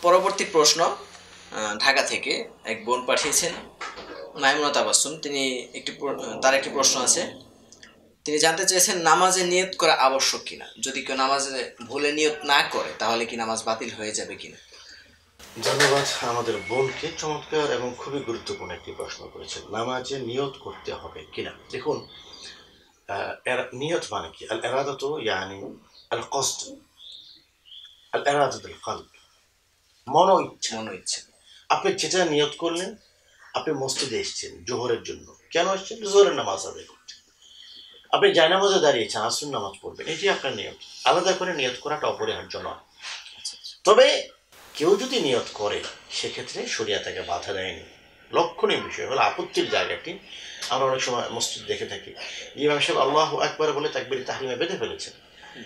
পরবর্তী প্রশ্ন ঢাকা থেকে এক বোন পাঠিয়েছেন মাইমুনা তাবাসসুম। তার একটি প্রশ্ন আছে। তিনি জানতে চেয়েছেন নামাজে নিয়ত করা আবশ্যক কিনা, যদি কেউ নামাজে ভুলে নিয়ত না করে তাহলে কি নামাজ বাতিল হয়ে যাবে কিনা। ধন্যবাদ আমাদের বোনকে, চমৎকার এবং খুবই গুরুত্বপূর্ণ একটি প্রশ্ন করেছেন। নামাজে নিয়ত করতে হবে কিনা। দেখুন, নিয়ত মানে কি? আল ইরাদাতু ইয়ানি আল কসদ, আল ইরাদাতুল কলব, মনো ইচ্ছা। আপনি যেটা নিয়ত করলেন, আপনি মসজিদে এসেছেন জোহরের জন্য, কেন এসেছেন? জোহরের নামাজ আদায় করতে। আপনি জায়নামাজে দাঁড়িয়েছেন, আসর নামাজ পড়বেন, এটি আপনার নিয়ত। আলাদা করে নিয়ত করাটা অপরিহার্য নয়। তবে কেউ যদি নিয়ত করে সেক্ষেত্রে শরিয়া তাকে বাধা দেয়নি। লক্ষণীয় বিষয় হলো আপত্তির জায়গাটি, আমরা অনেক সময় মসজিদ দেখে থাকি ইমাম সাহেব আল্লাহু আকবার বলে তাকবীরে তাহরিমে বেঁধে ফেলেছেন,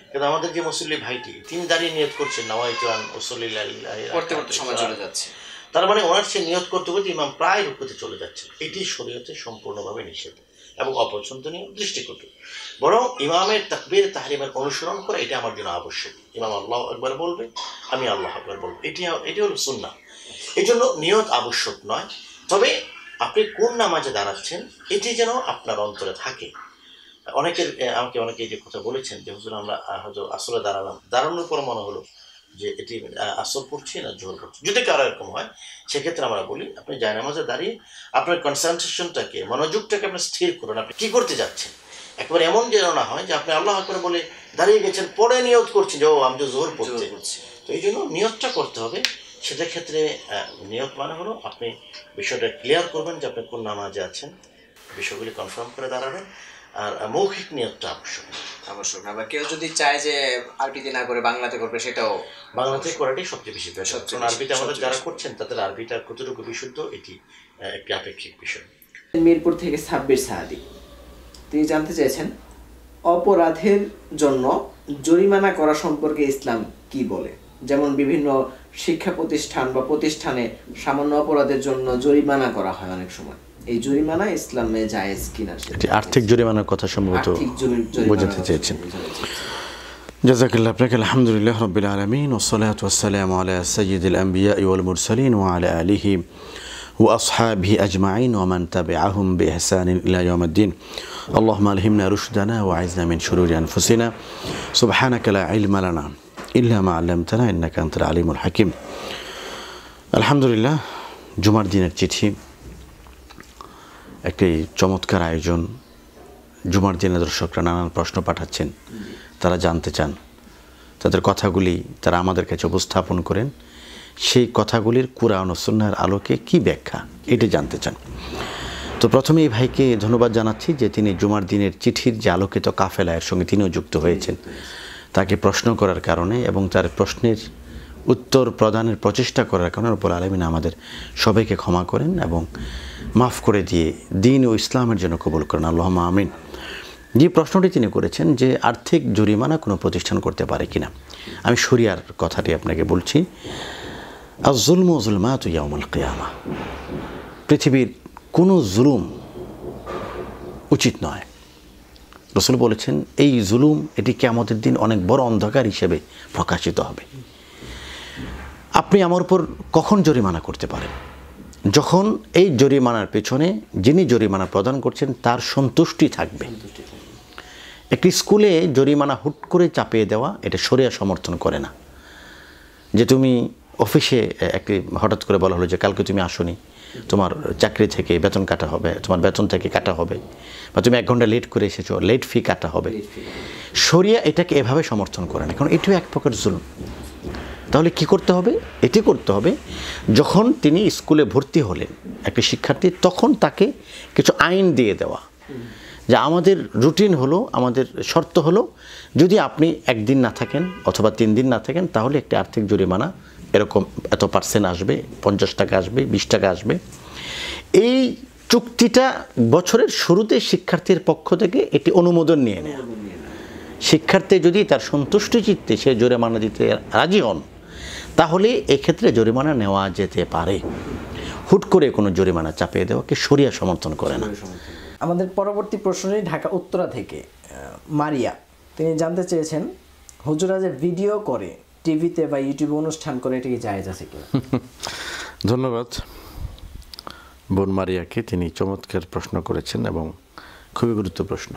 কিন্তু আমাদের যে মুসল্লি ভাইটি তিনি দাঁড়িয়ে নিয়ত করছেন নাওয়াইতু আন উসাল্লি লিল্লাহি, করতে করতে সময় চলে যাচ্ছে। তার মানে ওনার সে নিয়ত করতে করতে ইমাম প্রায় রুকুতে চলে যাচ্ছে। এটি শরীয়তে সম্পূর্ণভাবে নিষেধ এবং অপছন্দনীয় দৃষ্টিকটু। বরং ইমামের তাকবীর তাহরিমের অনুসরণ করা এটা আমার জন্য আবশ্যক। ইমাম আল্লাহু আকবার বলবে, আমি আল্লাহু আকবার বলবো, এটি হলো সুন্নাহ। এই জন্য নিয়ত আবশ্যক নয়। তবে আপনি কোন নামাজে দাঁড়াচ্ছেন এটি যেন আপনার অন্তরে থাকে। আমাকে অনেকে যে কথা বলেছেন যে হুজুর আমরা হয়তো আসরে দাঁড়ানোর পর মনে হলো যে এটি আসর পড়ছি না জোহর পড়ছি। যদি কারো এরকম হয় সেক্ষেত্রে আমরা বলি আপনি জায়নামাজে দাঁড়িয়ে আপনার কনসেন্ট্রেশনটাকে, মনোযোগটাকে আপনি স্থির করুন। আপনি কি করতে যাচ্ছেন একবার এমন যেন না হয় যে আপনি আল্লাহ আকবার বলে দাঁড়িয়ে গেছেন, পরে নিয়ত করছেন যে ও আমি তো জোহর পড়তে। তো এই জন্য নিয়তটা করতে হবে। সেটার ক্ষেত্রে নিয়ত মানে হলো আপনি বিষয়টা ক্লিয়ার করবেন যে আপনি কোন নামাজে আছেন, বিষয়গুলি কনফার্ম করে দাঁড়াবেন। আর মৌখিক নিয়তটা আবশ্যক না। বা কেউ যদি চায় যে আরবিতে না করে বাংলাতে করবে, সেটাও বাংলাতে করাটাই সবচেয়ে বেশি বেটার। কারণ আরবিতে আমাদের যারা করছেন তাদের আরবিটা কতটুকু বিশুদ্ধ এটি একটি আপেক্ষিক বিষয়। মিরপুর থেকে সাব্বির সাহাদি তিনি জানতে চেয়েছেন অপরাধের জন্য জরিমানা করা সম্পর্কে ইসলাম কি বলে। যেমন বিভিন্ন শিক্ষা প্রতিষ্ঠান বা প্রতিষ্ঠানে সামান্য অপরাধের জন্য জরিমানা করা হয় অনেক সময়, এই জরিমানা ইসলামে জায়েজ কিনা, এটি আর্থিক জরিমানার কথা সম্ভবত বোঝাতে চেয়েছেন। জাযাকাল্লাহ। আপনাকে আলহামদুলিল্লাহ রাব্বিল আলামিন ওয়া সলাতু ওয়াস সালামু আলা সাইয়্যিদিল আমবিয়া ওয়াল মুরসালিন ওয়া আলা আলিহি ওয়া আসহাবিহি আজমাইন ওয়া মান তাবিআহুম বিইহসানিন ইলা ইয়াউমিদ্দিন। আল্লাহুম্মা আলহিমনা রুশদানা ওয়া আইযনা মিন শুরুরি আনফুসিনা সুবহানাকা লা ইলমা লানা ইল্লা মা আল্লামতানা ইন্নাকা আনতাল আলিমুল হাকিম। আলহামদুলিল্লাহ, জুমার দিনের চিঠি একটি চমৎকার আয়োজন। জুমার দিনে দর্শকরা নানান প্রশ্ন পাঠাচ্ছেন, তারা জানতে চান, তাদের কথাগুলি তারা আমাদের কাছে উপস্থাপন করেন, সেই কথাগুলির কুরআন ও সুন্নাহর আলোকে কি ব্যাখ্যা এটি জানতে চান। তো প্রথমে এই ভাইকে ধন্যবাদ জানাচ্ছি যে তিনি জুমার দিনের চিঠির যে আলোকিত কাফেলা এর সঙ্গে তিনিও যুক্ত হয়েছেন। তাকে প্রশ্ন করার কারণে এবং তার প্রশ্নের উত্তর প্রদানের প্রচেষ্টা করার কারণে রব্বুল আলামিন আমাদের সবাইকে ক্ষমা করেন এবং মাফ করে দিয়ে দিন ও ইসলামের জন্য কবুল করেন, আল্লাহুম্মা আমিন। যে প্রশ্নটি তিনি করেছেন যে আর্থিক জরিমানা কোনো প্রতিষ্ঠান করতে পারে কিনা, আমি শরিয়ার কথাটি আপনাকে বলছি। আয-যুলমু যুলমাতু ইয়াউমুল কিয়ামা, পৃথিবীর কোনো জুলুম উচিত নয়। রাসূল বলেছেন এই জুলুম এটি কিয়ামতের দিন অনেক বড় অন্ধকার হিসেবে প্রকাশিত হবে। আপনি আমার উপর কখন জরিমানা করতে পারেন? যখন এই জরিমানার পেছনে যিনি জরিমানা প্রদান করছেন তার সন্তুষ্টি থাকবে। একটি স্কুলে জরিমানা হুট করে চাপিয়ে দেওয়া এটা শরিয়া সমর্থন করে না। যে তুমি অফিসে একটি হঠাৎ করে বলা হলো যে কালকে তুমি আসোনি, তোমার চাকরি থেকে বেতন কাটা হবে, তোমার বেতন থেকে কাটা হবে, বা তুমি 1 ঘন্টা লেট করে এসেছো, লেট ফি কাটা হবে। শরিয়া এটাকে এভাবে সমর্থন করে না, কারণ এটিও এক প্রকার জুলুম। তাহলে কি করতে হবে? এটি করতে হবে যখন তিনি স্কুলে ভর্তি হলেন একটি শিক্ষার্থী, তখন তাকে কিছু আইন দিয়ে দেওয়া যে আমাদের রুটিন হলো, আমাদের শর্ত হলো যদি আপনি 1 দিন না থাকেন অথবা 3 দিন না থাকেন তাহলে একটি আর্থিক জরিমানা এরকম এত % আসবে, 50 টাকা আসবে, 20 টাকা আসবে। এই চুক্তিটা বছরের শুরুতে শিক্ষার্থীর পক্ষ থেকে এটি অনুমোদন নিয়ে নেয় শিক্ষার্থী যদি তার সন্তুষ্টি চিত্তে সে জরিমানা দিতে রাজি হন, তাহলে এক্ষেত্রে জরিমানা নেওয়া যেতে পারে। হুট করে কোনো জরিমানা চাপিয়ে দেওয়াকে শরিয়া সমর্থন করে না। আমাদের পরবর্তী প্রশ্নটি ঢাকা উত্তরা থেকে মারিয়া, তিনি জানতে চেয়েছেন হুজুরা যে ভিডিও করে টিভিতে বা ইউটিউবে অনুষ্ঠান করে, এটা কি জায়েজ আছে কিনা? ধন্যবাদ বোন মারিয়াকে, তিনি চমৎকার প্রশ্ন করেছেন এবং খুবই গুরুত্বপূর্ণ প্রশ্ন।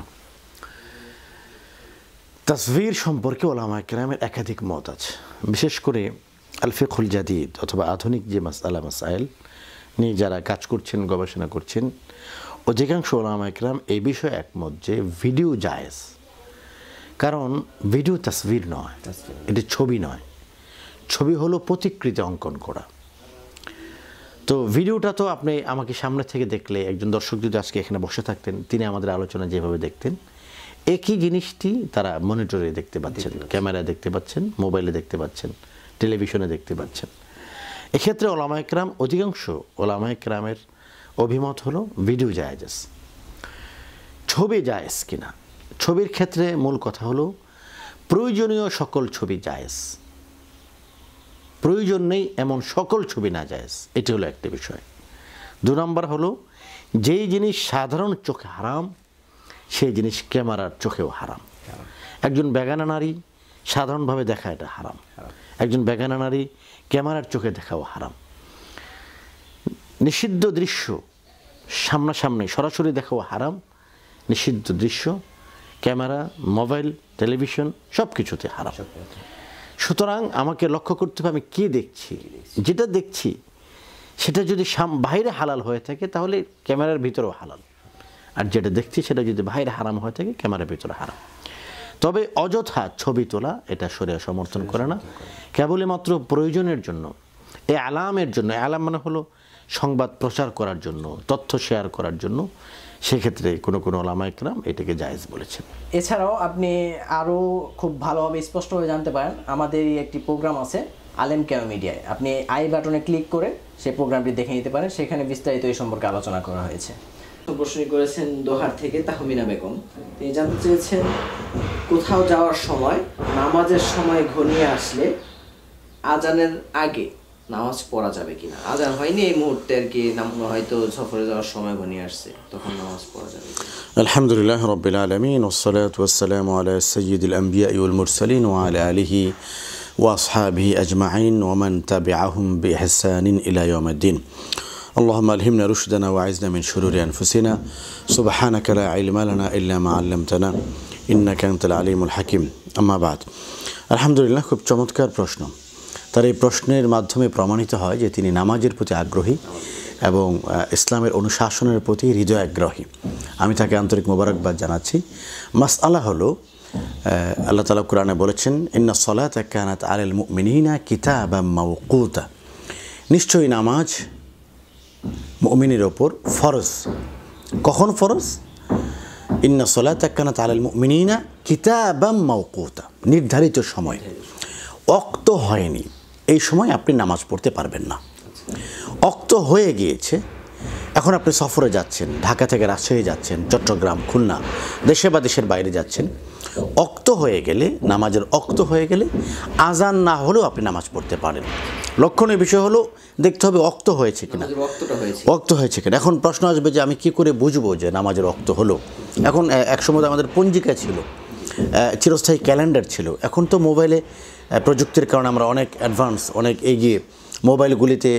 তাসভির সম্পর্কে ওলামায়ে কেরামের একাধিক মত আছে, বিশেষ করে আল ফিকহুল জাদিদ অথবা আধুনিক যে মাসআলা মাসাইল নিয়ে যারা কাজ করছেন, গবেষণা করছেন, অধিকাংশ ওলামায়ে কেরাম এই বিষয়ে একমত যে ভিডিও জায়েজ। কারণ ভিডিও তাসভির নয়, এটি ছবি নয়, ছবি হলো প্রতিকৃতি অঙ্কন করা। তো ভিডিওটা তো আপনি আমাকে সামনে থেকে দেখলে, একজন দর্শক যদি আজকে এখানে বসে থাকতেন, তিনি আমাদের আলোচনা যেভাবে দেখতেন, একই জিনিসটি তারা মনিটরে দেখতে পাচ্ছেন, ক্যামেরায় দেখতে পাচ্ছেন, মোবাইলে দেখতে পাচ্ছেন, টেলিভিশনে দেখতে পাচ্ছেন। এক্ষেত্রে ওলামায়ে কেরাম, অধিকাংশ ওলামায়ে কেরামের অভিমত হলো ভিডিও জায়েজ। ছবি জায়েজ কিনা, ছবির ক্ষেত্রে মূল কথা হলো প্রয়োজনীয় সকল ছবি জায়েজ, প্রয়োজন নেই এমন সকল ছবি না জায়েজ, এটি হলো একটা বিষয়। 2 নম্বর হলো যেই জিনিস সাধারণ চোখে হারাম, সেই জিনিস ক্যামেরার চোখেও হারাম। একজন বেগানা নারী সাধারণভাবে দেখা এটা হারাম, একজন বেগানা নারী ক্যামেরার চোখে দেখাও হারাম। নিষিদ্ধ দৃশ্য সামনাসামনি সরাসরি দেখাও হারাম, নিষিদ্ধ দৃশ্য ক্যামেরা, মোবাইল, টেলিভিশন সব কিছুতে হারাম। সুতরাং আমাকে লক্ষ্য করতে হবে আমি কি দেখছি, যেটা দেখছি সেটা যদি বাইরে হালাল হয়ে থাকে তাহলে ক্যামেরার ভিতরেও হালাল, আর যেটা দেখছি সেটা যদি বাইরে হারাম হয়ে থাকে ক্যামেরার ভিতরে হারাম। তবে অযথা ছবি তোলা এটা শরিয়া সমর্থন করে না, কেবলই মাত্র প্রয়োজনের জন্য, এই আলামের জন্য। আলাম মানে হলো সংবাদ প্রচার করার জন্য, তথ্য শেয়ার করার জন্য, সেক্ষেত্রে কোনো কোনো ওলামায়ে কেরাম এটাকে জায়েজ বলেছেন। এছাড়াও আপনি আরও খুব ভালোভাবে স্পষ্টভাবে জানতে পারেন, আমাদের একটি প্রোগ্রাম আছে আলেম কেন মিডিয়ায়, আপনি আই বাটনে ক্লিক করে সেই প্রোগ্রামটি দেখে নিতে পারেন, সেখানে বিস্তারিত এই সম্পর্কে আলোচনা করা হয়েছে। প্রশ্ন করেছেন দোহার থেকে তাহমিনা বেগম, তিনি জানতে চেয়েছেন কোথাও যাওয়ার সময় নামাজের সময় ঘনিয়ে আসলে আজানের আগে নামাজ পড়া যাবে কিনা? আজান হয়নি এই মুহূর্তে আর কি, হয়তো সফরে যাওয়ার সময় ঘনিয়ে আসছে, তখন নামাজ পড়া যাবে? আলহামদুলিল্লাহ রাব্বিল আলামিন ওয়াসসালাতু ওয়াসসালামু আলা সাইয়্যিদিল আমবিয়া ওয়াল মুরসালিন ওয়া আলা আলিহি ওয়া আসহাবিহি আজমাইন ওয়া মান তাবিআহুম বিইহসানিন ইলা ইয়াউমিদ্দিন। اللهم ألهمنا رشدنا وأعذنا من شرور أنفسنا سبحانك لا علم لنا إلا ما علمتنا إنك أنت العليم الحكيم أما بعد। আলহামদুলিল্লাহ, খুব চমৎকার প্রশ্ন। তার এই প্রশ্নের মাধ্যমে প্রমাণিত হয় যে তিনি নামাজের প্রতি আগ্রহী এবং ইসলামের অনুশাসনের প্রতি হৃদয় আগ্রহী। আমি তাকে আন্তরিক মোবারকবাদ জানাচ্ছি। মাসআলা হলো, আল্লাহ তাআলা কোরআনে বলেছেন ইন্না সলাতা কানাত আলাল মুমিনিনা কিতাবাম মাওকুতা, নিশ্চয়ই নামাজ মুমিনের ওপর ফরজ। কখন ফরজ? ইন্না সলাতা কানাত আলাল মুমিনিনা কিতাবাম মাওকুতা, নির্ধারিত সময়, ওয়াক্ত হয়নি, এই সময় আপনি নামাজ পড়তে পারবেন না। ওয়াক্ত হয়ে গিয়েছে, এখন আপনি সফরে যাচ্ছেন, ঢাকা থেকে রাজশাহী যাচ্ছেন, চট্টগ্রাম, খুলনা, দেশে বা দেশের বাইরে যাচ্ছেন, ওয়াক্ত হয়ে গেলে, নামাজের ওয়াক্ত হয়ে গেলে আজান না হলেও আপনি নামাজ পড়তে পারেন। লক্ষণীয় বিষয় হলো দেখতে হবে ওয়াক্ত হয়েছে কিনা, ওয়াক্ত হয়েছে কিনা। এখন প্রশ্ন আসবে যে আমি কি করে বুঝবো যে নামাজের ওয়াক্ত হলো? এখন একসময় আমাদের পঞ্জিকা ছিল, চিরস্থায়ী ক্যালেন্ডার ছিল। এখন তো মোবাইলে প্রযুক্তির কারণে আমরা অনেক অ্যাডভান্স, অনেক এগিয়ে, মোবাইলগুলিতে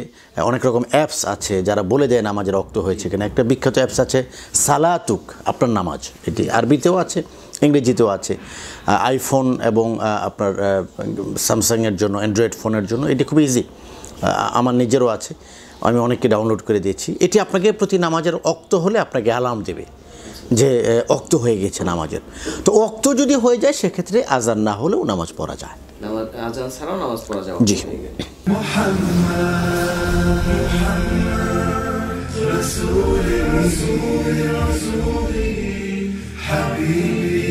অনেক রকম অ্যাপস আছে যারা বলে দেয় নামাজের ওয়াক্ত হয়েছে কিনা। একটা বিখ্যাত অ্যাপস আছে সালাতুক, আপনার নামাজ, এটি আরবিতেও আছে, ইংরেজিতেও আছে। আইফোন এবং আপনার স্যামসাংয়ের জন্য, অ্যান্ড্রয়েড ফোনের জন্য এটি খুব ইজি, আমার নিজেরও আছে, আমি অনেককে ডাউনলোড করে দিয়েছি। এটি আপনাকে প্রতি নামাজের ওয়াক্ত হলে আপনাকে অ্যালার্ম দেবে যে ওয়াক্ত হয়ে গেছে নামাজের। তো ওয়াক্ত যদি হয়ে যায় সেক্ষেত্রে আজান না হলেও নামাজ পড়া যায়, আজান ছাড়াও নামাজ পড়া যায়। জি। حبيبي